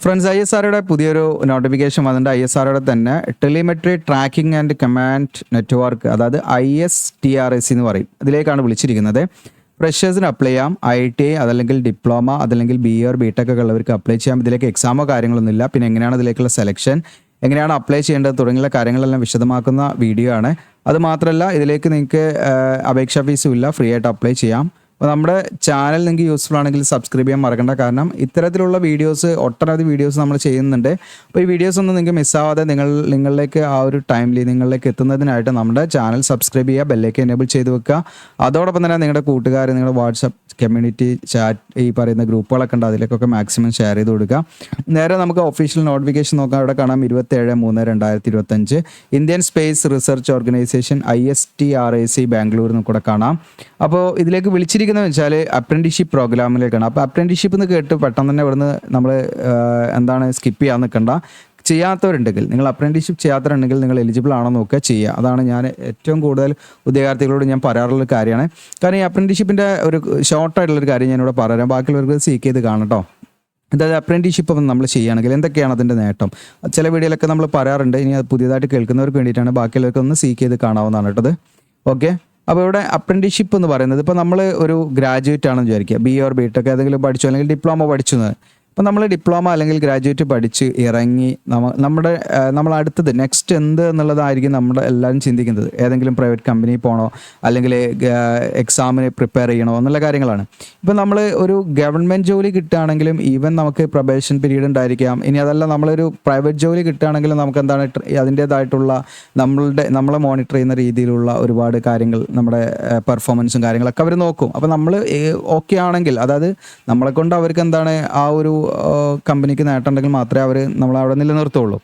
Friends, ISROയുടെ പുതിയൊരു notification വന്നിട്ടുണ്ട്. ISROയുടെ തന്നെ telemetry tracking and command network, അതായത് ISTRC എന്ന് പറയും. ഇതിലേക്കാണ് വിളിച്ചിരിക്കുന്നത്. ഫ്രഷേഴ്സിന് അപ്ലൈ ചെയ്യാം. ITI അതല്ലെങ്കിൽ ഡിപ്ലോമ അതല്ലെങ്കിൽ BA or BTech ഒക്കെ ഉള്ളവർക്ക് അപ്ലൈ ചെയ്യാം. ഇതിലേക്ക് എക്സാമോ കാര്യങ്ങളൊന്നുമില്ല. പിന്നെ എങ്ങനെയാണ് ഇതിലേക്കുള്ള സെലക്ഷൻ, എങ്ങനെയാണ് അപ്ലൈ ചെയ്യേണ്ടത് തുടങ്ങിയ കാര്യങ്ങളെല്ലാം വിശദമാക്കുന്ന വീഡിയോ ആണ്. അത് മാത്രമല്ല, ഇതിലേക്ക് നിങ്ങൾക്ക് അപേക്ഷാ ഫീസും ഇല്ല, ഫ്രീ ആയിട്ട് അപ്ലൈ ചെയ്യാം. അപ്പോൾ നമ്മുടെ ചാനൽ നിങ്ങൾക്ക് യൂസ്ഫുൾ ആണെങ്കിൽ സബ്സ്ക്രൈബ് ചെയ്യാൻ മറക്കണ്ട. കാരണം ഇത്തരത്തിലുള്ള വീഡിയോസ്, ഒട്ടനവധി വീഡിയോസ് നമ്മൾ ചെയ്യുന്നുണ്ട്. അപ്പോൾ ഈ വീഡിയോസ് ഒന്നും നിങ്ങൾക്ക് മിസ്സാവാതെ നിങ്ങളിലേക്ക് ആ ഒരു ടൈമിൽ നിങ്ങളിലേക്ക് എത്തുന്നതിനായിട്ട് നമ്മുടെ ചാനൽ സബ്സ്ക്രൈബ് ചെയ്യുക, ബെല്ലേക്ക് എനേബിൾ ചെയ്ത് വെക്കുക. അതോടൊപ്പം തന്നെ നിങ്ങളുടെ കൂട്ടുകാർ, നിങ്ങളുടെ വാട്സപ്പ് കമ്മ്യൂണിറ്റി ചാറ്റ്, ഈ പറയുന്ന ഗ്രൂപ്പുകളൊക്കെ ഉണ്ട്, അതിലേക്കൊക്കെ മാക്സിമം ഷെയർ ചെയ്ത് കൊടുക്കുക. നേരെ നമുക്ക് ഒഫീഷ്യൽ നോട്ടിഫിക്കേഷൻ നോക്കാം. അവിടെ കാണാം 27/3/2025 Indian space research organisation ISTRC Bangalore എന്ന് കൂടെ കാണാം. അപ്പോൾ ഇതിലേക്ക് വിളിച്ചിരിക്കുന്നത് വെച്ചാൽ അപ്രന്റീഷിപ്പ് പ്രോഗ്രാമിലേക്കാണ്. അപ്പോൾ അപ്രന്റീഷിപ്പ് എന്ന് കേട്ട് പെട്ടെന്ന് തന്നെ ഇവിടുന്ന് നമ്മൾ സ്കിപ്പ് ചെയ്യാൻ നിൽക്കണ്ട. ചെയ്യാത്തവരുണ്ടെങ്കിൽ, നിങ്ങൾ അപ്രന്റീഷിപ്പ് ചെയ്യാത്തവരുണ്ടെങ്കിൽ നിങ്ങൾ എലിജിബിൾ ആണോ നോക്കുക, ചെയ്യുക. അതാണ് ഞാൻ ഏറ്റവും കൂടുതൽ ഉദ്യോഗാർത്ഥികളോട് ഞാൻ പറയാറുള്ള കാര്യമാണ്. കാരണം ഈ അപ്രന്റീഷിപ്പിൻ്റെ ഒരു ഷോർട്ടായിട്ടുള്ളൊരു കാര്യം ഞാനിവിടെ പറയാം, ബാക്കിയുള്ളവർക്ക് സീക്ക് ചെയ്ത് കാണട്ടോ. അതായത് അപ്രന്റീഷിപ്പ് നമ്മൾ ചെയ്യുകയാണെങ്കിൽ എന്തൊക്കെയാണ് അതിൻ്റെ നേട്ടം, ചില വീഡിയോയിലൊക്കെ നമ്മൾ പറയാറുണ്ട്. ഇനി അത് പുതിയതായിട്ട് കേൾക്കുന്നവർക്ക് വേണ്ടിയിട്ടാണ്, ബാക്കിയുള്ളവർക്ക് ഒന്ന് സീക്ക് ചെയ്ത് കാണാവുന്നതാണ് കേട്ടത്. ഓക്കെ, അപ്പോൾ ഇവിടെ അപ്രന്റീഷിപ്പ് എന്ന് പറയുന്നത്, ഇപ്പോൾ നമ്മൾ ഒരു ഗ്രാജുവേറ്റ് ആണെന്ന് വിചാരിക്കുക, BA or BTech ഏതെങ്കിലും പഠിച്ചു അല്ലെങ്കിൽ ഡിപ്ലോമ പഠിച്ചു. അപ്പോൾ നമ്മൾ ഡിപ്ലോമ അല്ലെങ്കിൽ ഗ്രാജുവേറ്റ് പഠിച്ച് ഇറങ്ങി നമ്മൾ അടുത്തത് നെക്സ്റ്റ് എന്ത് എന്നുള്ളതായിരിക്കും നമ്മുടെ എല്ലാവരും ചിന്തിക്കുന്നത്. ഏതെങ്കിലും പ്രൈവറ്റ് കമ്പനി പോകണോ അല്ലെങ്കിൽ എക്സാമിന് പ്രിപ്പയർ ചെയ്യണോ എന്നുള്ള കാര്യങ്ങളാണ്. ഇപ്പോൾ നമ്മൾ ഒരു ഗവൺമെൻറ് ജോലി കിട്ടുകയാണെങ്കിലും ഈവൻ നമുക്ക് പ്രൊബേഷൻ പീരീഡ് ഉണ്ടായിരിക്കാം. ഇനി അതല്ല, നമ്മളൊരു പ്രൈവറ്റ് ജോലി കിട്ടുകയാണെങ്കിലും നമുക്ക് എന്താണ് അതിൻ്റേതായിട്ടുള്ള നമ്മളെ മോണിറ്റർ ചെയ്യുന്ന രീതിയിലുള്ള ഒരുപാട് കാര്യങ്ങൾ, നമ്മുടെ പെർഫോമൻസും കാര്യങ്ങളൊക്കെ അവർ നോക്കും. അപ്പോൾ നമ്മൾ ഓക്കെ ആണെങ്കിൽ, അതായത് നമ്മളെ കൊണ്ട് അവർക്ക് എന്താണ് ആ ഒരു കമ്പനിക്ക് നേട്ടമുണ്ടെങ്കിൽ മാത്രമേ അവർ നമ്മളവിടെ നിലനിർത്തുള്ളൂ.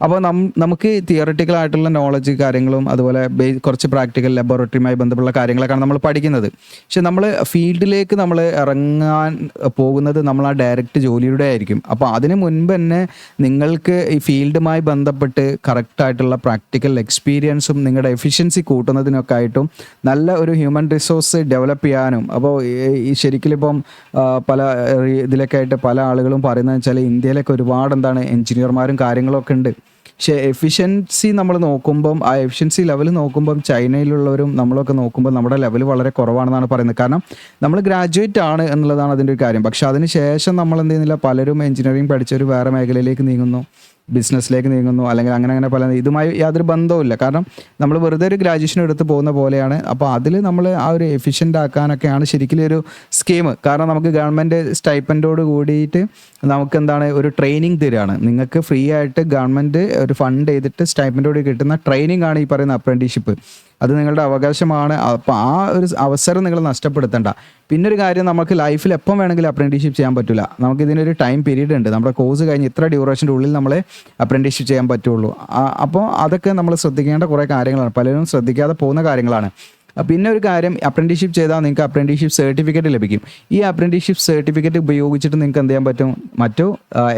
അപ്പോൾ നമുക്ക് തിയററ്റിക്കൽ ആയിട്ടുള്ള നോളജ് കാര്യങ്ങളും അതുപോലെ കുറച്ച് പ്രാക്ടിക്കൽ ലബോറട്ടറിയുമായി ബന്ധപ്പെട്ടുള്ള കാര്യങ്ങളൊക്കെയാണ് നമ്മൾ പഠിക്കുന്നത്. പക്ഷെ നമ്മൾ ഫീൽഡിലേക്ക് നമ്മൾ ഇറങ്ങാൻ പോകുന്നത് നമ്മൾ ആ ഡയറക്റ്റ് ജോലിയുടെ ആയിരിക്കും. അപ്പോൾ അതിന് മുൻപ് തന്നെ നിങ്ങൾക്ക് ഈ ഫീൽഡുമായി ബന്ധപ്പെട്ട് കറക്റ്റായിട്ടുള്ള പ്രാക്ടിക്കൽ എക്സ്പീരിയൻസും നിങ്ങളുടെ എഫിഷ്യൻസി കൂട്ടുന്നതിനൊക്കെ ആയിട്ടും നല്ല ഒരു ഹ്യൂമൻ റിസോഴ്സ് ഡെവലപ്പ് ചെയ്യാനും. അപ്പോൾ ഈ ശരിക്കും ഇപ്പം പല ഇതിലൊക്കെ ആയിട്ട് പല ആളുകളും പറയുന്നത് വെച്ചാൽ ഇന്ത്യയിലൊക്കെ ഒരുപാട് എഞ്ചിനീയർമാരും കാര്യങ്ങളൊക്കെ ഉണ്ട്. പക്ഷേ എഫിഷ്യൻസി നമ്മൾ നോക്കുമ്പം, ആ എഫിഷ്യൻസി ലെവൽ നോക്കുമ്പം ചൈനയിലുള്ളവരും നമ്മളൊക്കെ നോക്കുമ്പോൾ നമ്മുടെ ലെവൽ വളരെ കുറവാണെന്നാണ് പറയുന്നത്. കാരണം നമ്മൾ ഗ്രാജുവേറ്റ് ആണ് എന്നുള്ളതാണ് അതിൻ്റെ ഒരു കാര്യം. പക്ഷേ അതിന് ശേഷം നമ്മൾ എന്ത് ചെയ്യുന്നില്ല, പലരും എഞ്ചിനീയറിംഗ് പഠിച്ചൊരു വേറെ മേഖലയിലേക്ക് നീങ്ങുന്നു, ബിസിനസ്സിലേക്ക് നീങ്ങുന്നു, അല്ലെങ്കിൽ അങ്ങനെ പല ഇതുമായി യാതൊരു ബന്ധവുമില്ല. കാരണം നമ്മൾ വെറുതെ ഒരു ഗ്രാജുവേഷൻ എടുത്ത് പോകുന്ന പോലെയാണ്. അപ്പോൾ അതിൽ നമ്മൾ ആ ഒരു എഫിഷ്യൻ്റ് ആക്കാനൊക്കെയാണ് ശരിക്കും ഒരു സ്കീം. കാരണം നമുക്ക് ഗവൺമെൻറ് സ്റ്റൈപ്പൻഡോട് കൂടിയിട്ട് നമുക്ക് ഒരു ട്രെയിനിങ് തരികയാണ്. നിങ്ങൾക്ക് ഫ്രീ ആയിട്ട് ഗവൺമെൻറ് ഒരു ഫണ്ട് ചെയ്തിട്ട് സ്റ്റൈപ്പൻഡോട് കിട്ടുന്ന ട്രെയിനിങ് ആണ് ഈ പറയുന്ന അപ്രന്റീഷിപ്പ്. അത് നിങ്ങളുടെ അവകാശമാണ്. അപ്പോൾ ആ ഒരു അവസരം നിങ്ങൾ നഷ്ടപ്പെടുത്തണ്ട. പിന്നൊരു കാര്യം, നമുക്ക് ലൈഫിൽ എപ്പം വേണമെങ്കിലും അപ്രന്റീഷിപ്പ് ചെയ്യാൻ പറ്റില്ല. നമുക്ക് ഇതിനൊരു ടൈം പീരീഡ് ഉണ്ട്. നമ്മുടെ കോഴ്സ് കഴിഞ്ഞ് ഇത്ര ഡ്യൂറേഷൻ്റെ ഉള്ളിൽ നമ്മൾ അപ്രന്റീഷിപ്പ് ചെയ്യാൻ പറ്റുള്ളൂ. അപ്പോൾ അതൊക്കെ നമ്മൾ ശ്രദ്ധിക്കേണ്ട കുറേ കാര്യങ്ങളാണ്, പലരും ശ്രദ്ധിക്കാതെ പോകുന്ന കാര്യങ്ങളാണ്. പിന്നെ ഒരു കാര്യം, അപ്രന്റീഷിപ്പ് ചെയ്താൽ നിങ്ങൾക്ക് അപ്രന്റീഷിപ്പ് സർട്ടിഫിക്കറ്റ് ലഭിക്കും. ഈ അപ്രന്റീഷിപ്പ് സർട്ടിഫിക്കറ്റ് ഉപയോഗിച്ചിട്ട് നിങ്ങൾക്ക് എന്ത് ചെയ്യാൻ പറ്റും, മറ്റു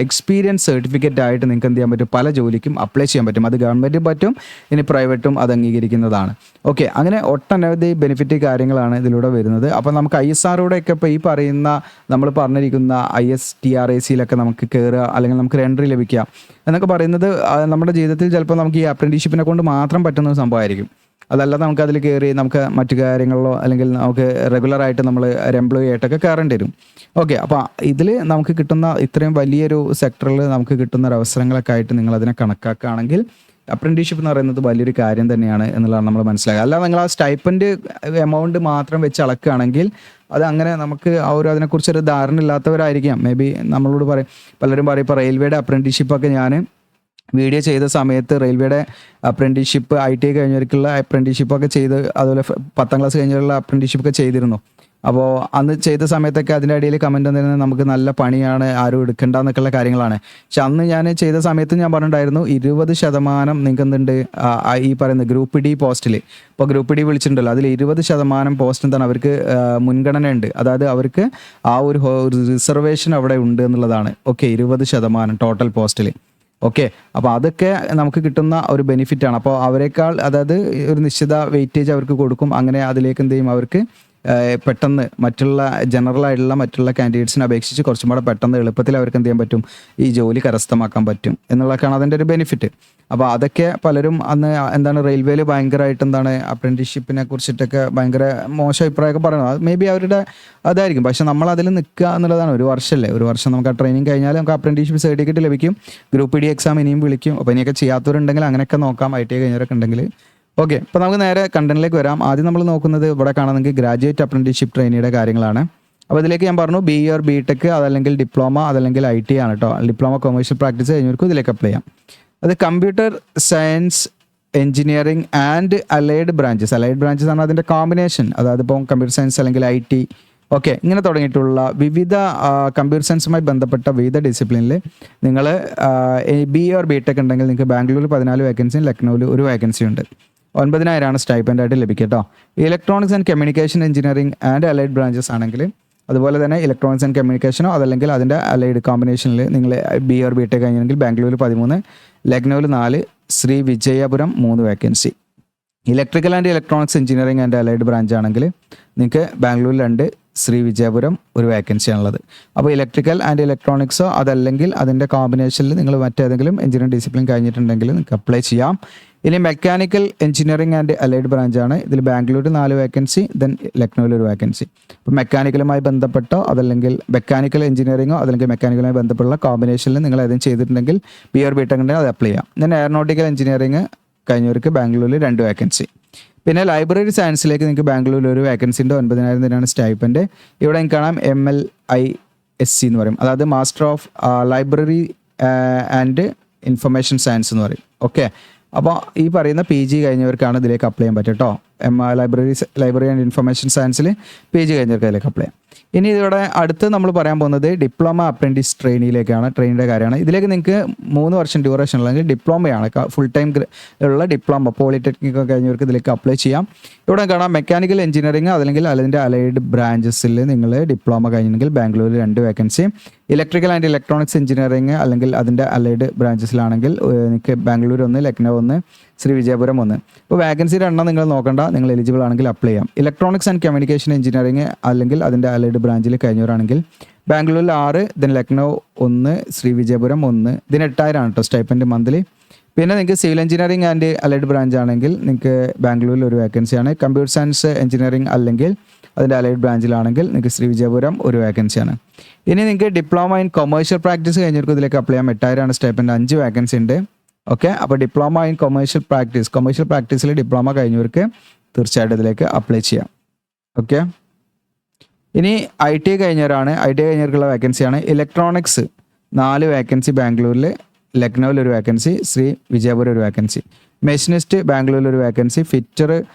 എക്സ്പീരിയൻസ് സർട്ടിഫിക്കറ്റ് ആയിട്ട് നിങ്ങൾക്ക് എന്ത് ചെയ്യാൻ പറ്റും, പല ജോലിക്കും അപ്ലൈ ചെയ്യാൻ പറ്റും. അത് ഗവൺമെൻറ്റും പറ്റും, ഇനി പ്രൈവറ്റും അത് അംഗീകരിക്കുന്നതാണ്. ഓക്കെ, അങ്ങനെ ഒട്ടനവധി ബെനിഫിറ്റ് കാര്യങ്ങളാണ് ഇതിലൂടെ വരുന്നത്. അപ്പോൾ നമുക്ക് ISROയുടെ ഒക്കെ ഇപ്പോൾ ഈ പറയുന്ന നമ്മൾ പറഞ്ഞിരിക്കുന്ന ISTRC നമുക്ക് കയറുക അല്ലെങ്കിൽ നമുക്ക് എൻട്രി ലഭിക്കുക എന്നൊക്കെ പറയുന്നത് നമ്മുടെ ജീവിതത്തിൽ ചിലപ്പോൾ നമുക്ക് ഈ അപ്രന്റീഷിപ്പിനെ കൊണ്ട് മാത്രം പറ്റുന്ന ഒരു സംഭവമായിരിക്കും. അതല്ലാതെ നമുക്ക് അതിൽ കയറി നമുക്ക് മറ്റു കാര്യങ്ങളിലോ അല്ലെങ്കിൽ നമുക്ക് റെഗുലറായിട്ട് നമ്മൾ ഒരു എംപ്ലോയി ആയിട്ടൊക്കെ കയറേണ്ടി വരും. ഓക്കെ, അപ്പോൾ ഇതിൽ നമുക്ക് കിട്ടുന്ന ഇത്രയും വലിയൊരു സെക്ടറിൽ നമുക്ക് കിട്ടുന്ന ഒരു അവസരങ്ങളൊക്കെ ആയിട്ട് നിങ്ങളതിനെ കണക്കാക്കുകയാണെങ്കിൽ അപ്രന്റീഷിപ്പ് എന്ന് പറയുന്നത് വലിയൊരു കാര്യം തന്നെയാണ് എന്നുള്ളതാണ് നമ്മൾ മനസ്സിലാക്കുക. അല്ലാതെ നിങ്ങൾ ആ സ്റ്റൈപ്പൻഡ് എമൗണ്ട് മാത്രം വെച്ച് അളക്കുകയാണെങ്കിൽ അത് അങ്ങനെ നമുക്ക് അതിനെക്കുറിച്ചൊരു ധാരണ ഇല്ലാത്തവരായിരിക്കാം. മേ ബി നമ്മളോട് പലരും പറയും, ഇപ്പോൾ റെയിൽവേയുടെ അപ്രന്റീഷിപ്പൊക്കെ ഞാൻ വീഡിയോ ചെയ്ത സമയത്ത് റെയിൽവേയുടെ അപ്രന്റീഷിപ്പ് ITI കഴിഞ്ഞവർക്കുള്ള അപ്രന്റീഷിപ്പൊക്കെ ചെയ്ത്, അതുപോലെ 10ാം ക്ലാസ് കഴിഞ്ഞവരുള്ള അപ്രന്റീഷിപ്പൊക്കെ ചെയ്തിരുന്നു. അപ്പോൾ അന്ന് ചെയ്ത സമയത്തൊക്കെ അതിൻ്റെ ഇടയിൽ കമൻറ്റ് തന്നിരുന്നത് നമുക്ക് നല്ല പണിയാണ്, ആരും എടുക്കണ്ട എന്നൊക്കെയുള്ള കാര്യങ്ങളാണ്. പക്ഷെ അന്ന് ഞാൻ ചെയ്ത സമയത്ത് ഞാൻ പറഞ്ഞിട്ടുണ്ടായിരുന്നു 20% നിങ്ങൾക്ക് എന്തുണ്ട് ഈ പറയുന്ന ഗ്രൂപ്പ് D പോസ്റ്റിൽ. ഇപ്പോൾ ഗ്രൂപ്പ് D വിളിച്ചിട്ടുണ്ടല്ലോ, അതിൽ 20% പോസ്റ്റ് എന്താണ് അവർക്ക് മുൻഗണന ഉണ്ട്. അതായത് അവർക്ക് ആ ഒരു റിസർവേഷൻ അവിടെ ഉണ്ട് എന്നുള്ളതാണ്. ഓക്കെ, 20% ടോട്ടൽ പോസ്റ്റിൽ. ഓക്കെ, അപ്പോൾ അതൊക്കെ നമുക്ക് കിട്ടുന്ന ഒരു ബെനിഫിറ്റാണ്. അപ്പോൾ അവരെക്കാൾ, അതായത് ഒരു നിശ്ചിത വെയിറ്റേജ് അവർക്ക് കൊടുക്കും. അങ്ങനെ അതിലേക്ക് എന്ത് ചെയ്യും, അവർക്ക് പെട്ടെന്ന് മറ്റുള്ള ജനറലായിട്ടുള്ള മറ്റുള്ള കാൻഡിഡേറ്റ്സിനെ അപേക്ഷിച്ച് കുറച്ചും കൂടെ പെട്ടെന്ന് എളുപ്പത്തിൽ അവർക്ക് എന്ത് ചെയ്യാൻ പറ്റും, ഈ ജോലി കരസ്ഥമാക്കാൻ പറ്റും എന്നുള്ളതൊക്കെയാണ് അതിൻ്റെ ഒരു ബെനിഫിറ്റ്. അപ്പോൾ അതൊക്കെ പലരും അന്ന് എന്താണ് റെയിൽവേയിൽ ഭയങ്കരമായിട്ട് എന്താണ് അപ്രൻറ്റീസ്ഷിപ്പിനെ കുറിച്ചിട്ടൊക്കെ ഭയങ്കര മോശം അഭിപ്രായമൊക്കെ പറയുന്നത്. അത് മേ ബി അവരുടെ അതായിരിക്കും. പക്ഷെ നമ്മൾ അതിൽ നിൽക്കുക എന്നുള്ളതാണ്. ഒരു വർഷമല്ലേ, ഒരു വർഷം നമുക്ക് ആ ട്രെയിനിങ് കഴിഞ്ഞാൽ നമുക്ക് അപ്രൻറ്റീസ്ഷിപ്പ് സർട്ടിഫിക്കറ്റ് ലഭിക്കും. ഗ്രൂപ്പ് ഡി എക്സാം ഇനിയും വിളിക്കും. അപ്പോൾ ഇനിയൊക്കെ ചെയ്യാത്തവരുണ്ടെങ്കിൽ അങ്ങനെയൊക്കെ നോക്കാം, ITI കഴിഞ്ഞവരൊക്കെ ഉണ്ടെങ്കിൽ. ഓക്കെ, അപ്പോൾ നമുക്ക് നേരെ കണ്ടന്റിലേക്ക് വരാം. ആദ്യം നമ്മൾ നോക്കുന്നത് ഇവിടെ കാണുന്നെങ്കിൽ ഗ്രാജുവേറ്റ് അപ്രന്റീസ്ഷിപ്പ് ട്രെയിനിയുടെ കാര്യങ്ങളാണ്. അപ്പോൾ ഇതിലേക്ക് ഞാൻ പറഞ്ഞു BE or BTech, അതല്ലെങ്കിൽ ഡിപ്ലോമ, അതല്ലെങ്കിൽ ITI ആണ് കേട്ടോ. ഡിപ്ലോമ കൊമേഴ്ഷ്യൽ പ്രാക്ടീസ് കഴിഞ്ഞവർക്കും ഇതിലേക്ക് അപ്ലൈ ചെയ്യാം. അത് computer science engineering and allied branches. Allied branches ആണ് അതിൻ്റെ കോമ്പിനേഷൻ. അതായത് ഇപ്പോൾ കമ്പ്യൂട്ടർ സയൻസ് അല്ലെങ്കിൽ IT, ഓക്കെ, ഇങ്ങനെ തുടങ്ങിയിട്ടുള്ള വിവിധ കമ്പ്യൂട്ടർ സയൻസുമായി ബന്ധപ്പെട്ട വിവിധ ഡിസിപ്ലിനിൽ നിങ്ങൾ BE or BTech ഉണ്ടെങ്കിൽ നിങ്ങൾക്ക് ബാംഗ്ലൂരിൽ 14 വേക്കൻസിയും ലക്നൌവിൽ 1 വേക്കൻസി ഉണ്ട്. 9,000 സ്റ്റൈപ്പൻഡ് ആയിട്ട് ലഭിക്കും കേട്ടോ. Electronics and communication engineering and allied branches ആണെങ്കിൽ അതുപോലെ തന്നെ ഇലക്ട്രോണിക്സ് ആൻഡ് കമ്മ്യൂണിക്കേഷനോ അതല്ലെങ്കിൽ അതിൻ്റെ അലൈഡ് കോമ്പിനേഷനിൽ നിങ്ങൾ BE or BTech കഴിഞ്ഞെങ്കിൽ ബാംഗ്ലൂരിൽ 13, ലക്നൌവിൽ 4, Shri Vijayapuram 3 vacancy. Electrical and electronics engineering and allied branch ആണെങ്കിൽ നിങ്ങൾക്ക് ബാംഗ്ലൂരിൽ 2, ശ്രീ വിജയപുരം 1 വേക്കൻസിയാണുള്ളത്. അപ്പോൾ ഇലക്ട്രിക്കൽ ആൻഡ് ഇലക്ട്രോണിക്സോ അതല്ലെങ്കിൽ അതിൻ്റെ കോമ്പിനേഷനിൽ നിങ്ങൾ മറ്റേതെങ്കിലും എഞ്ചിനീയറിംഗ് ഡിസിപ്ലിൻ കഴിഞ്ഞിട്ടുണ്ടെങ്കിൽ നിങ്ങൾക്ക് അപ്ലൈ ചെയ്യാം. ഇനി മെക്കാനിക്കൽ എഞ്ചിനീയറിംഗ് ആൻഡ് അലൈഡ് ബ്രാഞ്ചാണ്. ഇതിൽ ബാംഗ്ലൂരിൽ 4 വേക്കൻസി, ദെൻ ലക്നൌവിൽ 1 വേക്കൻസി. അപ്പോൾ മെക്കാനിക്കലുമായി ബന്ധപ്പെട്ടോ അതല്ലെങ്കിൽ മെക്കാനിക്കൽ എഞ്ചിനീയറിംഗോ അതല്ലെങ്കിൽ മെക്കാനിക്കലുമായി ബന്ധപ്പെട്ടുള്ള കോമ്പിനേഷനിൽ നിങ്ങൾ ഏതും ചെയ്തിട്ടുണ്ടെങ്കിൽ BE or BTech ഉണ്ടെങ്കിൽ അത് അപ്ലൈ ചെയ്യാം. ദെൻ എയറോനോട്ടിക്കൽ എഞ്ചിനീയറിംഗ് കഴിഞ്ഞവർക്ക് ബാംഗ്ലൂരിൽ 2 വേക്കൻസി. പിന്നെ ലൈബ്രറി സയൻസിലേക്ക് നിങ്ങൾക്ക് ബാംഗ്ലൂരിൽ 1 വേക്കൻസി ഉണ്ട്. 9,000 തന്നെയാണ് സ്റ്റൈപ്പൻഡ്. ഇവിടെ നിങ്ങൾക്ക് കാണാം MLISC എന്ന് പറയും. അതായത് master of library and information science എന്ന് പറയും. ഓക്കെ, അപ്പോൾ ഈ പറയുന്ന PG കഴിഞ്ഞവർക്കാണ് ഇതിലേക്ക് അപ്ലൈ ചെയ്യാൻ പറ്റും കേട്ടോ. ലൈബ്രറി ആൻഡ് ഇൻഫർമേഷൻ സയൻസിൽ PG കഴിഞ്ഞവർക്ക് ഇതിലേക്ക് അപ്ലൈ ചെയ്യാം. ഇനി ഇവിടെ അടുത്ത് നമ്മൾ പറയാൻ പോകുന്നത് ഡിപ്ലോമ അപ്രൻറ്റീസ് ട്രെയിനിയിലേക്കാണ്. ട്രെയിനിൻ്റെ കാര്യമാണ്. ഇതിലേക്ക് നിങ്ങൾക്ക് 3 വർഷം ഡ്യൂറേഷൻ ഉള്ളെങ്കിൽ ഡിപ്ലോമയാണ്, ഫുൾ ടൈം ഉള്ള ഡിപ്ലോമ പോളിടെക്നിക് കഴിഞ്ഞവർക്ക് ഇതിലേക്ക് അപ്ലൈ ചെയ്യാം. ഇവിടെ കാണാം മെക്കാനിക്കൽ എഞ്ചിനീയറിംഗ് അതല്ലെങ്കിൽ അതിൻ്റെ അലൈഡ് ബ്രാഞ്ചസിൽ നിങ്ങൾ ഡിപ്ലോമ കഴിഞ്ഞെങ്കിൽ ബാംഗ്ലൂരിൽ 2 vacancy. Electrical and electronics engineering അല്ലെങ്കിൽ അതിൻ്റെ അലൈഡ് ബ്രാഞ്ചസിലാണെങ്കിൽ നിങ്ങൾക്ക് ബാംഗ്ലൂർ 1, ലക്നൗ 1, ശ്രീ വിജയപുരം 1. ഇപ്പോൾ വേക്കൻസിയുടെ എണ്ണം നിങ്ങൾ നോക്കണ്ട, നിങ്ങൾ എലിജിബിൾ ആണെങ്കിൽ അപ്ലൈ ചെയ്യാം. ഇലക്ട്രോണിക്സ് ആൻഡ് കമ്മ്യൂണിക്കേഷൻ എഞ്ചിനീയറിംഗ് അല്ലെങ്കിൽ അതിൻ്റെ അലൈഡ് ബ്രാഞ്ചിൽ കഴിഞ്ഞവരാണെങ്കിൽ ബാംഗ്ലൂരിൽ 6, ദെൻ ലക്നൗ 1, ശ്രീ വിജയപുരം 1. ഇതിന് 8,000 ആണ് കേട്ടോ സ്റ്റൈപ്പൻഡ് മന്ത്ലി. പിന്നെ നിങ്ങൾക്ക് civil engineering and allied branch ആണെങ്കിൽ നിങ്ങൾക്ക് ബാംഗ്ലൂരിൽ 1 വേക്കൻസിയാണ്. കമ്പ്യൂട്ടർ സയൻസ് എഞ്ചിനീയറിംഗ് അല്ലെങ്കിൽ അതിൻ്റെ അലൈഡ് ബ്രാഞ്ചിലാണെങ്കിൽ നിങ്ങൾക്ക് ശ്രീ വിജയപുരം 1 വേക്കൻസിയാണ്. ഇനി നിങ്ങൾക്ക് ഡിപ്ലോമ ഇൻ കൊമേഴ്ഷ്യൽ പ്രാക്ടീസ് കഴിഞ്ഞവർക്ക് ഇതിലേക്ക് അപ്ലൈ ചെയ്യാം. 8,000 ആണ് സ്റ്റൈപ്പൻഡ്, 5 വേക്കൻസി ഉണ്ട്. ഓക്കെ, അപ്പോൾ ഡിപ്ലോമ ഇൻ കൊമേഴ്ഷ്യൽ പ്രാക്ടീസിൽ ഡിപ്ലോമ കഴിഞ്ഞവർക്ക് തീർച്ചയായിട്ടും ഇതിലേക്ക് അപ്ലൈ ചെയ്യാം. ഓക്കെ, ഇനി ITI കഴിഞ്ഞവരാണ്. ITI കഴിഞ്ഞവർക്കുള്ള വേക്കൻസിയാണ്. ഇലക്ട്രോണിക്സ് 4 വേക്കൻസി ബാംഗ്ലൂരിൽ, ലക്നൌവിൽ 1 vacancy, Shri Vijayapuram 1 vacancy. Machinist ബാംഗ്ലൂരിൽ 1 വേക്കൻസി, ഫിറ്റർ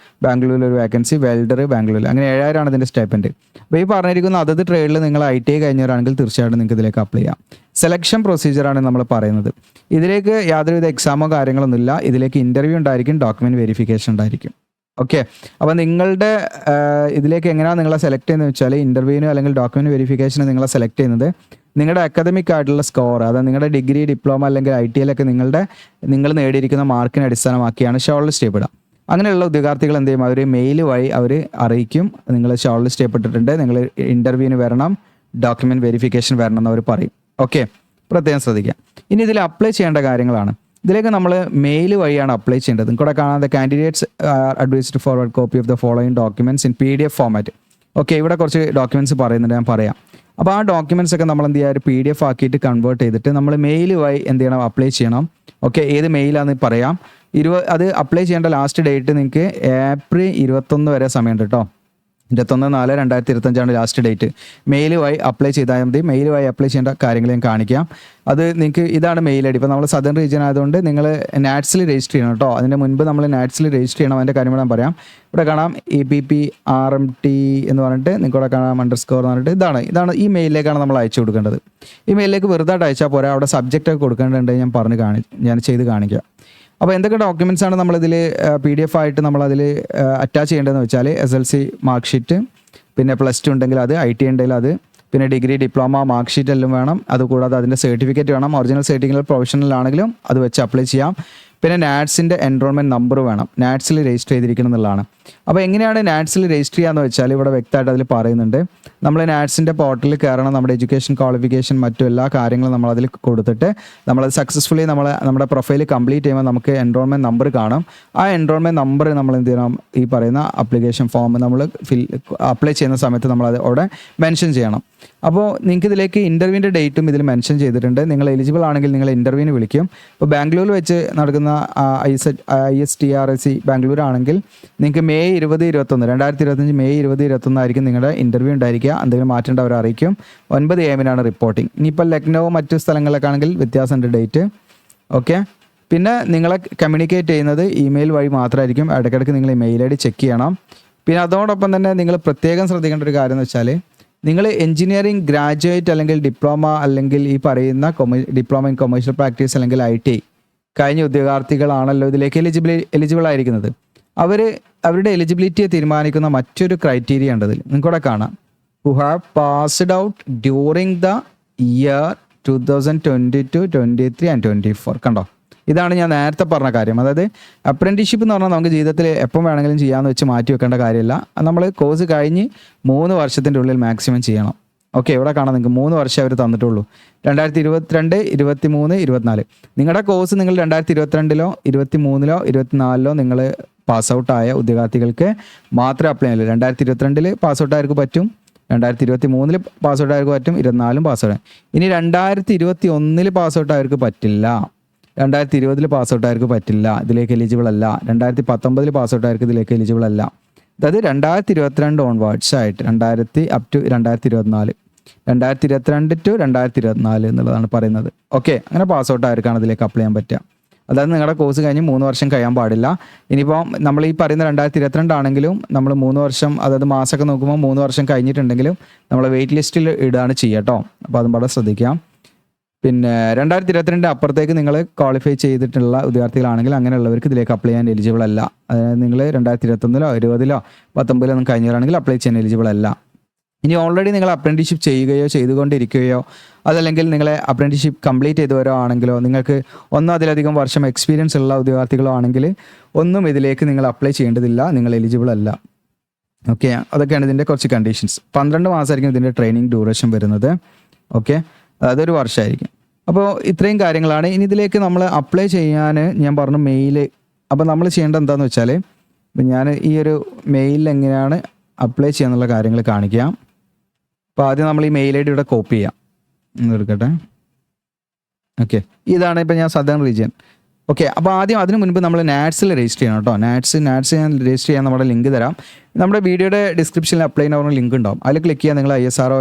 ബാംഗ്ലൂരിൽ 1 വേക്കൻസി, വെൽഡർ ബാംഗ്ലൂരിൽ. അങ്ങനെ 7,000 ആണ് ഇതിൻ്റെ സ്റ്റൈപ്പൻഡ്. അപ്പോൾ ഈ പറഞ്ഞിരിക്കുന്ന അതത് ട്രേഡിൽ നിങ്ങൾ ITI കഴിഞ്ഞവരാണെങ്കിൽ തീർച്ചയായിട്ടും നിങ്ങൾക്ക് ഇതിലേക്ക് അപ്ലൈ ചെയ്യാം. സെലക്ഷൻ പ്രൊസീജിയറാണ് നമ്മൾ പറയുന്നത്. ഇതിലേക്ക് യാതൊരുവിധ എക്സാമോ കാര്യങ്ങളൊന്നുമില്ല. ഇതിലേക്ക് ഇൻ്റർവ്യൂ ഉണ്ടായിരിക്കും, ഡോക്യുമെൻറ്റ് വെരിഫിക്കേഷൻ ഉണ്ടായിരിക്കും. ഓക്കെ, അപ്പോൾ നിങ്ങളുടെ ഇതിലേക്ക് എങ്ങനെയാണ് നിങ്ങളെ സെലക്ട് ചെയ്യുന്നത് വെച്ചാൽ ഇൻ്റർവ്യൂവിന് അല്ലെങ്കിൽ ഡോക്യുമെൻറ്റ് വെരിഫിക്കേഷന് നിങ്ങളെ സെലക്ട് ചെയ്യുന്നത് നിങ്ങളുടെ അക്കാദമിക് ആയിട്ടുള്ള സ്കോർ, അതായത് നിങ്ങളുടെ ഡിഗ്രി, ഡിപ്ലോമ അല്ലെങ്കിൽ ITIയിലൊക്കെ നിങ്ങൾ നേടിയിരിക്കുന്ന മാർക്കിനെ അടിസ്ഥാനമാക്കിയാണ് ഷോർട്ട് ലിസ്റ്റ് ചെയ്യപ്പെടുക. അങ്ങനെയുള്ള ഉദ്യോഗാർത്ഥികൾ എന്ത് ചെയ്യും, അവർ മെയിൽ വഴി അവർ അറിയിക്കും നിങ്ങൾ ഷോർട്ട് ലിസ്റ്റ് ചെയ്യപ്പെട്ടിട്ടുണ്ട്, നിങ്ങൾ ഇൻ്റർവ്യൂവിന് വരണം, ഡോക്യുമെൻറ്റ് വെരിഫിക്കേഷൻ വരണം എന്ന് അവർ പറയും. ഓക്കെ, പ്രത്യേകം ശ്രദ്ധിക്കുക. ഇനി ഇതിൽ അപ്ലൈ ചെയ്യേണ്ട കാര്യങ്ങളാണ്. ഇതിലേക്ക് നമ്മൾ മെയിൽ വഴിയാണ് അപ്ലൈ ചെയ്യേണ്ടത്. കൂടെ കാണാതെ candidates advised forward copy of the following documents in PDF format. Okay, ഇവിടെ കുറച്ച് ഡോക്യുമെൻറ്റ്സ് പറയുന്നുണ്ട്, ഞാൻ പറയാം. അപ്പോൾ ആ ഡോക്യുമെൻറ്റ്സ് ഒക്കെ നമ്മൾ എന്ത് ചെയ്യുക, PDF ആക്കിയിട്ട് കൺവേർട്ട് ചെയ്തിട്ട് നമ്മൾ മെയിൽ വഴി എന്ത് ചെയ്യണം, അപ്ലൈ ചെയ്യണം. ഓക്കെ, ഏത് മെയിലാണെന്ന് പറയാം. അത് അപ്ലൈ ചെയ്യേണ്ട ലാസ്റ്റ് ഡേറ്റ് നിങ്ങൾക്ക് ഏപ്രിൽ 21 വരെ സമയമുണ്ട് കേട്ടോ. 21/4/2025 ലാസ്റ്റ് ഡേറ്റ്. മെയിൽ വഴി അപ്ലൈ ചെയ്താൽ മതി. മെയിൽ വഴി അപ്ലൈ ചെയ്യേണ്ട കാര്യങ്ങൾ ഞാൻ കാണിക്കാം. അത് നിങ്ങൾക്ക് ഇതാണ് മെയിൽ ID. ഇപ്പോൾ നമ്മൾ സദൺ റീജിയൻ ആയതുകൊണ്ട് നിങ്ങൾ NATSൽ രജിസ്റ്റർ ചെയ്യണം കേട്ടോ. അതിൻ്റെ മുൻപ് നമ്മൾ NATSൽ രജിസ്റ്റർ ചെയ്യണം. അതിൻ്റെ കാര്യങ്ങൾ ഞാൻ പറയാം. ഇവിടെ കാണാം EPPRMT എന്ന് പറഞ്ഞിട്ട് നിങ്ങൾക്ക് ഇവിടെ കാണാം _ എന്ന് പറഞ്ഞിട്ട് ഇതാണ് ഈ മെയിലിലേക്കാണ് നമ്മൾ അയച്ചു കൊടുക്കേണ്ടത്. ഈ മെയിലിലേക്ക് വെറുതെ അയച്ചാൽ പോരാ, അവിടെ സബ്ജക്റ്റ് ഒക്കെ കൊടുക്കേണ്ടതുണ്ട്. ഞാൻ ചെയ്ത് കാണിക്കാം. അപ്പോൾ എന്തൊക്കെ ഡോക്യുമെൻറ്റ്സ് ആണ് നമ്മളിതിൽ PDF ആയിട്ട് നമ്മളതിൽ അറ്റാച്ച് ചെയ്യേണ്ടതെന്ന് വെച്ചാൽ SLC മാർക്ക് ഷീറ്റ്, പിന്നെ +2 ഉണ്ടെങ്കിൽ അത്, ITI ഉണ്ടെങ്കിൽ അത്, പിന്നെ ഡിഗ്രി, ഡിപ്ലോമ മാർക്ക് ഷീറ്റ് എല്ലാം വേണം. അതുകൂടാതെ അതിൻ്റെ സർട്ടിഫിക്കറ്റ് വേണം. ഒറിജിനൽ സർട്ടിഫിക്കറ്റ് പ്രൊഫഷണൽ ആണെങ്കിലും അത് വെച്ച് അപ്ലൈ ചെയ്യാം. പിന്നെ NATSൻ്റെ എൻറോൾമെൻറ്റ് നമ്പർ വേണം. NATSൽ രജിസ്റ്റർ ചെയ്തിരിക്കണം എന്നുള്ളതാണ്. അപ്പോൾ എങ്ങനെയാണ് നാറ്റ്സിൽ രജിസ്റ്റർ ചെയ്യാന്ന് വെച്ചാൽ ഇവിടെ വ്യക്തമായിട്ട് അതിൽ പറയുന്നുണ്ട്. നമ്മൾ നാറ്റ്സിൻ്റെ പോർട്ടലിൽ കയറണം, നമ്മുടെ എഡ്യൂക്കേഷൻ ക്വാളിഫിക്കേഷൻ മറ്റു എല്ലാ കാര്യങ്ങളും നമ്മൾ അതിൽ കൊടുത്തിട്ട് നമ്മളത് സക്സസ്ഫുള്ളി നമ്മുടെ പ്രൊഫൈൽ കംപ്ലീറ്റ് ചെയ്യുമ്പോൾ നമുക്ക് എൻറോൾമെൻറ്റ് നമ്പർ കാണും. ആ എൻറോൾമെൻറ്റ് നമ്പർ നമ്മൾ എന്ത് ചെയ്യണം, ഈ പറയുന്ന ആപ്ലിക്കേഷൻ ഫോം നമ്മൾ അപ്ലൈ ചെയ്യുന്ന സമയത്ത് നമ്മളത് അവിടെ മെൻഷൻ ചെയ്യണം. അപ്പോൾ നിങ്ങൾക്ക് ഇതിലേക്ക് ഇൻ്റർവ്യൂവിൻ്റെ ഡേറ്റും ഇതിൽ മെൻഷൻ ചെയ്തിട്ടുണ്ട്. നിങ്ങൾ എലിജിബിൾ ആണെങ്കിൽ നിങ്ങൾ ഇൻ്റർവ്യൂവിന് വിളിക്കും. ഇപ്പോൾ ബാംഗ്ലൂരിൽ വെച്ച് നടക്കുന്ന ISTRC ബാംഗ്ലൂർ ആണെങ്കിൽ നിങ്ങൾക്ക് മെയ് 20-21 മെയ് 20-21 ആയിരിക്കും നിങ്ങളുടെ ഇൻ്റർവ്യൂ ഉണ്ടായിരിക്കുക. എന്തെങ്കിലും മാറ്റേണ്ട അവർ അറിയിക്കും. 9 AM റിപ്പോർട്ടിംഗ്. ഇനിയിപ്പോൾ ലക്നൗ മറ്റു സ്ഥലങ്ങളിലൊക്കെ ആണെങ്കിൽ വ്യത്യാസമുണ്ട് ഡേറ്റ്. ഓക്കെ, പിന്നെ നിങ്ങളെ കമ്മ്യൂണിക്കേറ്റ് ചെയ്യുന്നത് ഇമെയിൽ വഴി മാത്രമായിരിക്കും. ഇടയ്ക്കിടയ്ക്ക് നിങ്ങൾ മെയിൽ ID ചെക്ക് ചെയ്യണം. പിന്നെ അതോടൊപ്പം തന്നെ നിങ്ങൾ പ്രത്യേകം ശ്രദ്ധിക്കേണ്ട ഒരു കാര്യം എന്ന് വെച്ചാൽ, നിങ്ങൾ എഞ്ചിനീയറിംഗ് ഗ്രാജുവേറ്റ് അല്ലെങ്കിൽ ഡിപ്ലോമ അല്ലെങ്കിൽ ഈ പറയുന്ന ഡിപ്ലോമ ഇൻ കൊമേഴ്ഷ്യൽ പ്രാക്ടീസ് അല്ലെങ്കിൽ ITI കഴിഞ്ഞ ഉദ്യോഗാർത്ഥികളാണല്ലോ ഇതിലേക്ക് എലിജിബിൾ ആയിരിക്കുന്നത്. അവരുടെ എലിജിബിലിറ്റിയെ തീരുമാനിക്കുന്ന മറ്റൊരു ക്രൈറ്റീരിയ ഉണ്ട്. അതിൽ നിങ്ങൾക്കൂടെ കാണാം, who have passed out during the year 2022, 23 and 24. കണ്ടോ, ഇതാണ് ഞാൻ നേരത്തെ പറഞ്ഞ കാര്യം. അതായത് അപ്രന്റീഷിപ്പ് എന്ന് പറഞ്ഞാൽ നമുക്ക് ജീവിതത്തിൽ എപ്പം വേണമെങ്കിലും ചെയ്യാമെന്ന് വെച്ച് മാറ്റി വെക്കേണ്ട കാര്യമില്ല. നമ്മൾ കോഴ്സ് കഴിഞ്ഞ് 3 വർഷത്തിൻ്റെ ഉള്ളിൽ മാക്സിമം ചെയ്യണം. ഓക്കെ, ഇവിടെ കാണാം നിങ്ങൾക്ക് 3 വർഷം അവർ തന്നിട്ടുള്ളൂ. 2022, 23, 24. നിങ്ങളുടെ കോഴ്സ് നിങ്ങൾ 2022-ലോ 23-ലോ 24-ലോ നിങ്ങൾ പാസ് ഔട്ടായ ഉദ്യോഗാർത്ഥികൾക്ക് മാത്രമേ അപ്ലൈ ചെയ്യുള്ളൂ. 2022-ൽ പാസ് ഔട്ടായവർക്ക് പറ്റും, 2023-ൽ പാസ് ഔട്ടായവർക്ക് പറ്റും, 24-ലും പാസ് ഔട്ട്. ഇനി 2021-ൽ പാസ് ഔട്ടായവർക്ക് പറ്റില്ല, 2020-ൽ പാസ് ഔട്ടായവർക്ക് പറ്റില്ല, ഇതിലേക്ക് എലിജിബിൾ അല്ല. 2019-ൽ പാസ് ഔട്ടായവർക്ക് ഇതിലേക്ക് എലിജിബിൾ അല്ല. അതായത് 2022 ഓൺവേർഡ്സ് ആയിട്ട് 2000 അപ് ടു 2024, 2022 to 2024 എന്നുള്ളതാണ് പറയുന്നത്. ഓക്കെ, അങ്ങനെ പാസ് ഔട്ട് ആയിരിക്കാണ് ഇതിലേക്ക് അപ്ലൈ ചെയ്യാൻ പറ്റുക. അതായത് നിങ്ങളുടെ കോഴ്സ് കഴിഞ്ഞ് 3 വർഷം കഴിയാൻ പാടില്ല. ഇനിയിപ്പോൾ നമ്മൾ ഈ പറയുന്ന 2022 ആണെങ്കിലും നമ്മൾ 3 വർഷം, അതായത് മാസമൊക്കെ നോക്കുമ്പോൾ 3 വർഷം കഴിഞ്ഞിട്ടുണ്ടെങ്കിലും നമ്മൾ വെയിറ്റ് ലിസ്റ്റിൽ ഇടുകയാണ് ചെയ്യുക കേട്ടോ. അപ്പോൾ അതും പാടെ ശ്രദ്ധിക്കാം. പിന്നെ 2022 അപ്പുറത്തേക്ക് നിങ്ങൾ ക്വാളിഫൈ ചെയ്തിട്ടുള്ള ഉദ്യോഗാർത്ഥികളാണെങ്കിൽ അങ്ങനെയുള്ളവർക്ക് ഇതിലേക്ക് അപ്ലൈ ചെയ്യാൻ എലിജിബിൾ അല്ല. അതായത് നിങ്ങൾ 2021-ലോ 20-ലോ 19-ലോ ഒന്നും കഴിഞ്ഞവരാണെങ്കിൽ അപ്ലൈ ചെയ്യാൻ എലിജിബിൾ അല്ല. ഇനി ഓൾറെഡി നിങ്ങൾ അപ്രന്റീഷിപ്പ് ചെയ്യുകയോ ചെയ്തുകൊണ്ടിരിക്കുകയോ അതല്ലെങ്കിൽ നിങ്ങളെ അപ്രന്റീഷിപ്പ് കംപ്ലീറ്റ് ചെയ്തവരോ ആണെങ്കിലോ നിങ്ങൾക്ക് ഒന്നോ അതിലധികം വർഷം എക്സ്പീരിയൻസ് ഉള്ള ഉദ്യോഗാർത്ഥികളോ ആണെങ്കിൽ ഒന്നും ഇതിലേക്ക് നിങ്ങൾ അപ്ലൈ ചെയ്യേണ്ടതില്ല, നിങ്ങൾ എലിജിബിൾ അല്ല. ഓക്കെ, അതൊക്കെയാണ് ഇതിൻ്റെ കുറച്ച് കണ്ടീഷൻസ്. 12 മാസമായിരിക്കും ഇതിൻ്റെ ട്രെയിനിങ് ഡ്യൂറേഷൻ വരുന്നത്. ഓക്കെ, അതൊരു വർഷമായിരിക്കും. അപ്പോൾ ഇത്രയും കാര്യങ്ങളാണ്. ഇനി ഇതിലേക്ക് നമ്മൾ അപ്ലൈ ചെയ്യാൻ ഞാൻ പറഞ്ഞു മെയിൽ. അപ്പോൾ നമ്മൾ ചെയ്യേണ്ടത് എന്താണെന്ന് വെച്ചാൽ, ഇപ്പം ഞാൻ ഈ ഒരു മെയിലിൽ എങ്ങനെയാണ് അപ്ലൈ ചെയ്യാന്നുള്ള കാര്യങ്ങൾ കാണിക്കാം. അപ്പോൾ ആദ്യം നമ്മൾ ഈ മെയിൽ ID ഇവിടെ കോപ്പി ചെയ്യാം, എടുക്കട്ടെ. ഓക്കെ, ഇതാണ് ഇപ്പോൾ ഞാൻ സദേൺ റീജിയൻ. ഓക്കെ, അപ്പോൾ ആദ്യം അതിന് മുൻപ് നമ്മൾ നാറ്റ്സിൽ രജിസ്റ്റർ ചെയ്യണം കേട്ടോ. നാറ്റ്സ് ഞാൻ രജിസ്റ്റർ ചെയ്യാൻ നമ്മുടെ ലിങ്ക് തരാം. നമ്മുടെ വീഡിയോയുടെ ഡിസ്ക്രിപ്ഷനിൽ അപ്ലൈ ചെയ്യുന്ന ലിങ്ക് ഉണ്ടാവും. അതിൽ ക്ലിക്ക് ചെയ്യാൻ നിങ്ങൾ ISRO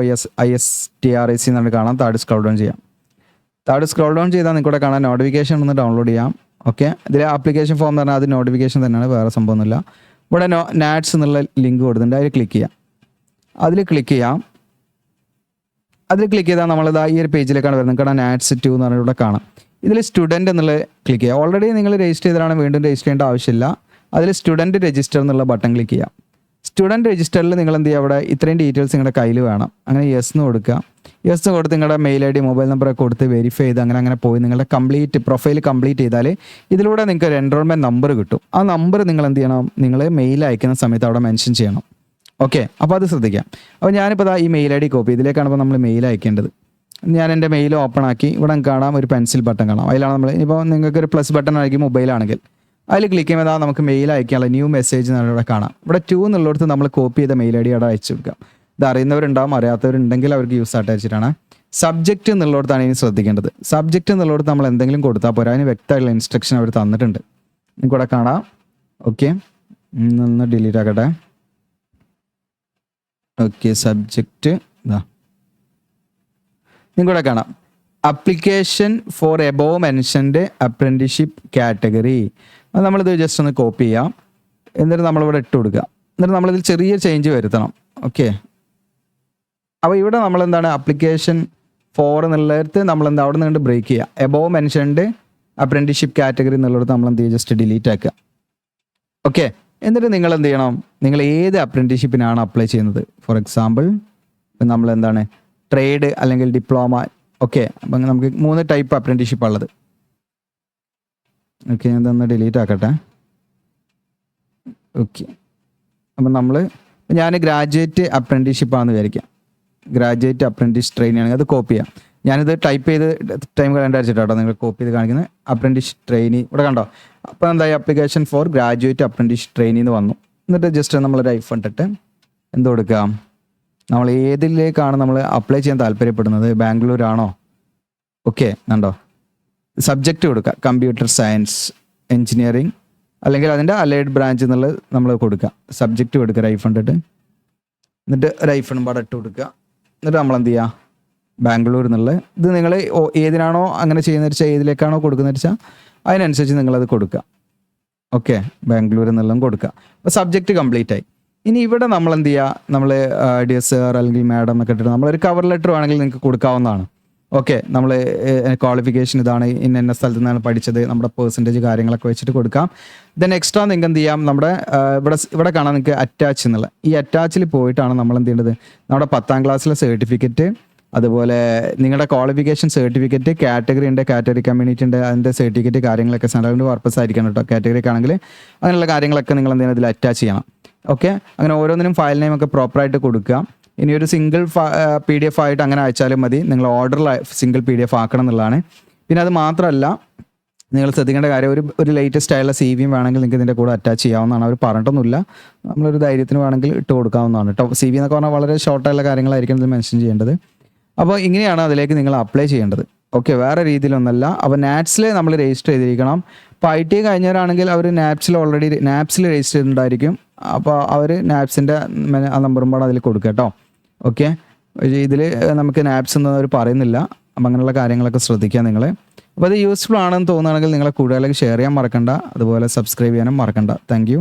ISTRC എന്നാണ് കാണാം. താഴെ സ്ക്രോൾ ഡൗൺ ചെയ്യാം. താഴെ സ്ക്രോൾ ഡൗൺ ചെയ്താൽ നിങ്ങൾക്ക് കാണാൻ നോട്ടിഫിക്കേഷൻ ഒന്ന് ഡൗൺലോഡ് ചെയ്യാം. ഓക്കെ, ഇതിൽ ആപ്ലിക്കേഷൻ ഫോം എന്ന് പറഞ്ഞാൽ അത് നോട്ടിഫിക്കേഷൻ തന്നെയാണ്, വേറെ സംഭവമൊന്നുമില്ല. ഇവിടെ നാറ്റ്സ് എന്നുള്ള ലിങ്ക് കൊടുത്തിട്ടുണ്ട്, അതിൽ ക്ലിക്ക് ചെയ്യാം. അതിൽ ക്ലിക്ക് ചെയ്താൽ നമ്മളിതാ ഈ ഒരു പേജിലേക്കാണ് വരുന്നത്. നിങ്ങൾക്ക് നാറ്റ്സ് 2 എന്ന് പറഞ്ഞാൽ ഇവിടെ കാണാം. ഇതിൽ സ്റ്റുഡൻറ്റ് എന്നുള്ള ക്ലിക്ക് ചെയ്യുക. ഓൾറെഡി നിങ്ങൾ രജിസ്റ്റർ ചെയ്തതാണ്, വീണ്ടും രജിസ്റ്റർ ചെയ്യേണ്ട ആവശ്യമില്ല. അതിൽ സ്റ്റുഡൻറ്റ് രജിസ്റ്റർ എന്നുള്ള ബട്ടൺ ക്ലിക്ക് ചെയ്യാം. സ്റ്റുഡൻറ്റ് രജിസ്റ്ററിൽ നിങ്ങൾ എന്ത് ചെയ്യുക, അവിടെ ഇത്രയും ഡീറ്റെയിൽസ് നിങ്ങളുടെ കയ്യിൽ വേണം. അങ്ങനെ യെസ് എന്ന് കൊടുക്കുക. യെസ് കൊടുത്ത് നിങ്ങളുടെ മെയിൽ ID മൊബൈൽ നമ്പറൊക്കെ കൊടുത്ത് വെരിഫൈ ചെയ്ത് അങ്ങനെ പോയി നിങ്ങളുടെ പ്രൊഫൈൽ കംപ്ലീറ്റ് ചെയ്താൽ ഇതിലൂടെ നിങ്ങൾക്ക് ഒരു എൻറോൾമെൻറ്റ് നമ്പർ കിട്ടും. ആ നമ്പർ നിങ്ങൾ എന്ത് ചെയ്യണം, നിങ്ങൾ മെയിൽ അയക്കുന്ന സമയത്ത് അവിടെ മെൻഷൻ ചെയ്യണം. ഓക്കെ, അപ്പോൾ അത് ശ്രദ്ധിക്കാം. അപ്പോൾ ഞാനിപ്പോൾ ഈ മെയിൽ ID കോപ്പി ഇതിലേക്കാണ് ഇപ്പോൾ നമ്മൾ മെയിൽ അയക്കേണ്ടത്. ഞാൻ എൻ്റെ മെയിൽ ഓപ്പൺ ആക്കി. ഇവിടെ കാണാം ഒരു പെൻസിൽ ബട്ടൺ കാണാം. അതിലാണ് നമ്മൾ ഇപ്പോൾ നിങ്ങൾക്കൊരു പ്ലസ് ബട്ടൺ ആയിരിക്കും മൊബൈലാണെങ്കിൽ അതിൽ ക്ലിക്ക് ചെയ്യുമ്പോൾ നമുക്ക് മെയിൽ അയക്കാനുള്ള ന്യൂ മെസ്സേജ് എന്നാണ് ഇവിടെ കാണാം. ഇവിടെ 2 എന്നുള്ളിടത്ത് നമ്മൾ കോപ്പി ചെയ്ത മെയിൽ ID അവിടെ അയച്ചു കൊടുക്കുക. ഇത് അറിയുന്നവരുണ്ടാവും, അറിയാത്തവരുണ്ടെങ്കിൽ അവർക്ക് യൂസ് ആയിട്ട് അയച്ചിട്ടാണ്. സബ്ജക്റ്റ് എന്നുള്ളിടത്താണ് ഇനി ശ്രദ്ധിക്കേണ്ടത്. സബ്ജക്റ്റ് എന്നുള്ളിടത്ത് നമ്മൾ എന്തെങ്കിലും കൊടുത്താൽ പോരാ, അതിന് വ്യക്തമായിട്ടുള്ള ഇൻസ്ട്രക്ഷൻ അവർ തന്നിട്ടുണ്ട്. നിങ്ങൾക്കിവിടെ കാണാം. ഓക്കെ, ഒന്ന് ഡിലീറ്റ് ആക്കട്ടെ. ഓക്കെ, സബ്ജക്റ്റ് നിങ്ങൾക്കിവിടെ കാണാം, application four above mentioned apprenticeship category. അത് നമ്മളിത് ജസ്റ്റ് ഒന്ന് കോപ്പി ചെയ്യാം. എന്നിട്ട് നമ്മളിവിടെ ഇട്ട് കൊടുക്കുക. എന്നിട്ട് നമ്മളിതിൽ ചെറിയ ചേഞ്ച് വരുത്തണം. ഓക്കെ, അപ്പോൾ ഇവിടെ നമ്മളെന്താണ് അപ്ലിക്കേഷൻ ഫോർ എന്നുള്ളിടത്ത് നമ്മളെന്താ അവിടെ നിന്ന് ബ്രേക്ക് ചെയ്യുക. എബോവ് മെൻഷൻഡ് അപ്രന്റീഷിപ്പ് കാറ്റഗറി എന്നുള്ളിടത്ത് നമ്മളെന്ത് ചെയ്യുക, ജസ്റ്റ് ഡിലീറ്റ് ആക്കുക. ഓക്കെ, എന്നിട്ട് നിങ്ങൾ എന്ത് ചെയ്യണം, നിങ്ങൾ ഏത് അപ്രന്റീഷിപ്പിനാണ് അപ്ലൈ ചെയ്യുന്നത്. ഫോർ എക്സാമ്പിൾ നമ്മളെന്താണ് ട്രേഡ് അല്ലെങ്കിൽ ഡിപ്ലോമ. ഓക്കെ, അപ്പം നമുക്ക് 3 ടൈപ്പ് അപ്രന്റീഷിപ്പ് ഉള്ളത്. ഓക്കെ, ഞാൻ ഇതൊന്ന് ഡിലീറ്റ് ആക്കട്ടെ. ഓക്കെ, അപ്പം ഞാൻ ഗ്രാജുവേറ്റ് അപ്രൻറ്റീഷിപ്പാണെന്ന് വിചാരിക്കാം. ഗ്രാജുവേറ്റ് അപ്രൻറ്റീസ് ട്രെയിനി ആണെങ്കിൽ അത് കോപ്പി ചെയ്യാം. ഞാനിത് ടൈപ്പ് ചെയ്ത് ടൈം കണ്ടായിരിച്ചിട്ടോ നിങ്ങൾ കോപ്പി ചെയ്ത് കാണിക്കുന്നത്. അപ്രൻറ്റീസ് ട്രെയിനി ഇവിടെ കണ്ടോ. അപ്പോൾ എന്തായി, application for graduate apprentice trainee എന്ന് വന്നു. എന്നിട്ട് ജസ്റ്റ് നമ്മളൊരു ഐഫോൺ ഇട്ടിട്ട് എന്ത് കൊടുക്കാം, നമ്മൾ ഏതിലേക്കാണ് നമ്മൾ അപ്ലൈ ചെയ്യാൻ താല്പര്യപ്പെടുന്നത്, ബാംഗ്ലൂരാണോ, ഓക്കെ കണ്ടോ. സബ്ജക്റ്റ് കൊടുക്കുക, കമ്പ്യൂട്ടർ സയൻസ് എഞ്ചിനീയറിംഗ് അല്ലെങ്കിൽ അതിൻ്റെ അലൈഡ് ബ്രാഞ്ച് എന്നുള്ളത് നമ്മൾ കൊടുക്കുക. സബ്ജക്റ്റ് കൊടുക്കുക ഐഫോൺ ഇട്ടിട്ട്, എന്നിട്ട് ഒരു ഐഫോണും പാടെ ഇട്ട് കൊടുക്കുക. എന്നിട്ട് നമ്മൾ എന്ത് ചെയ്യുക, ബാംഗ്ലൂർ എന്നുള്ളത് ഇത് നിങ്ങൾ ഏതിനാണോ അങ്ങനെ ചെയ്യുന്നത് വെച്ചാൽ ഏതിലേക്കാണോ കൊടുക്കുന്നത് വെച്ചാൽ അതിനനുസരിച്ച് നിങ്ങളത് കൊടുക്കുക. ഓക്കെ, ബാംഗ്ലൂർ എന്നുള്ളതും കൊടുക്കുക. അപ്പോൾ സബ്ജക്റ്റ് കംപ്ലീറ്റ് ആയി. ഇനി ഇവിടെ നമ്മൾ എന്ത് ചെയ്യുക, നമ്മൾ ഡിയർ സർ അല്ലെങ്കിൽ മാഡം എന്നൊക്കെ ഇട്ടിട്ട് നമ്മളൊരു കവർ ലെറ്റർ വേണമെങ്കിൽ നിങ്ങൾക്ക് കൊടുക്കാവുന്നതാണ്. ഓക്കെ, നമ്മൾ ക്വാളിഫിക്കേഷൻ ഇതാണ്, ഇന്ന സ്ഥലത്ത് നിന്നാണ് പഠിച്ചത്, നമ്മുടെ പെർസെൻറ്റേജ് കാര്യങ്ങളൊക്കെ വെച്ചിട്ട് കൊടുക്കാം. ദെൻ എക്സ്ട്രാ നിങ്ങൾക്ക് എന്ത് ചെയ്യാം, നമ്മുടെ ഇവിടെ കാണാം നിങ്ങൾക്ക് അറ്റാച്ച് എന്നുള്ള, ഈ അറ്റാച്ചിൽ പോയിട്ടാണ് നമ്മൾ എന്ത് ചെയ്യേണ്ടത്, നമ്മുടെ 10ാം ക്ലാസ്സിലെ സർട്ടിഫിക്കറ്റ്, അതുപോലെ നിങ്ങളുടെ ക്വാളിഫിക്കേഷൻ സർട്ടിഫിക്കറ്റ്, കാറ്റഗറി ഉണ്ട്, കാറ്റഗറി കമ്മ്യൂണിറ്റി ഉണ്ട്, അതിൻ്റെ സർട്ടിഫിക്കറ്റ് കാര്യങ്ങളൊക്കെ സെൻട്രലിൻ്റെ പർപ്പസ് ആയിരിക്കണം കേട്ടോ. കാറ്റഗറിക്ക് ആണെങ്കിൽ അങ്ങനെയുള്ള കാര്യങ്ങളൊക്കെ നിങ്ങൾ എന്തെങ്കിലും ഇതിൽ അറ്റാച്ച് ചെയ്യണം. ഓക്കെ, അങ്ങനെ ഓരോന്നിനും ഫയൽ നെയിം ഒക്കെ പ്രോപ്പറായിട്ട് കൊടുക്കുക. ഇനി ഒരു സിംഗിൾ PDF ആയിട്ട് അങ്ങനെ അയച്ചാലും മതി, നിങ്ങൾ ഓർഡറിൽ സിംഗിൾ PDF ആക്കണം എന്നുള്ളതാണ്. പിന്നെ അത് മാത്രമല്ല, നിങ്ങൾ ശ്രദ്ധിക്കേണ്ട കാര്യം, ഒരു ലേറ്റസ്റ്റ് ആയുള്ള CV വേണമെങ്കിൽ നിങ്ങൾക്ക് ഇതിൻ്റെ കൂടെ അറ്റാച്ച് ചെയ്യാവുന്നതാണ്. അവർ പറഞ്ഞിട്ടൊന്നുമില്ല, നമ്മളൊരു ധൈര്യത്തിന് വേണമെങ്കിൽ ഇട്ട് കൊടുക്കാവുന്നതാണ് കേട്ടോ. CV എന്നൊക്കെ പറഞ്ഞാൽ വളരെ ഷോർട്ടായുള്ള കാര്യങ്ങളായിരിക്കും ഇതിൽ മെൻഷൻ ചെയ്യേണ്ടത്. അപ്പോൾ ഇങ്ങനെയാണ് അതിലേക്ക് നിങ്ങൾ അപ്ലൈ ചെയ്യേണ്ടത്. ഓക്കെ, വേറെ രീതിയിലൊന്നല്ല. അപ്പോൾ നാറ്റ്സിൽ നമ്മൾ രജിസ്റ്റർ ചെയ്തിരിക്കണം. ഇപ്പോൾ IT കഴിഞ്ഞവരാണെങ്കിൽ അവർ നാപ്സിൽ രജിസ്റ്റർ ചെയ്തിട്ടുണ്ടായിരിക്കും. അപ്പോൾ അവർ നാപ്സിൻ്റെ നമ്പറും പാടെ അതിൽ കൊടുക്കുക കേട്ടോ. ഓക്കെ, ഇതിൽ നമുക്ക് നാപ്സ് ഒന്നും അവർ പറയുന്നില്ല. അപ്പം അങ്ങനെയുള്ള കാര്യങ്ങളൊക്കെ ശ്രദ്ധിക്കുക നിങ്ങൾ. അപ്പോൾ അത് യൂസ്ഫുൾ ആണെന്ന് തോന്നുകയാണെങ്കിൽ നിങ്ങളെ കൂടുതലേക്ക് ഷെയർ ചെയ്യാൻ മറക്കണ്ട, അതുപോലെ സബ്സ്ക്രൈബ് ചെയ്യാനും മറക്കണ്ട. Thank you.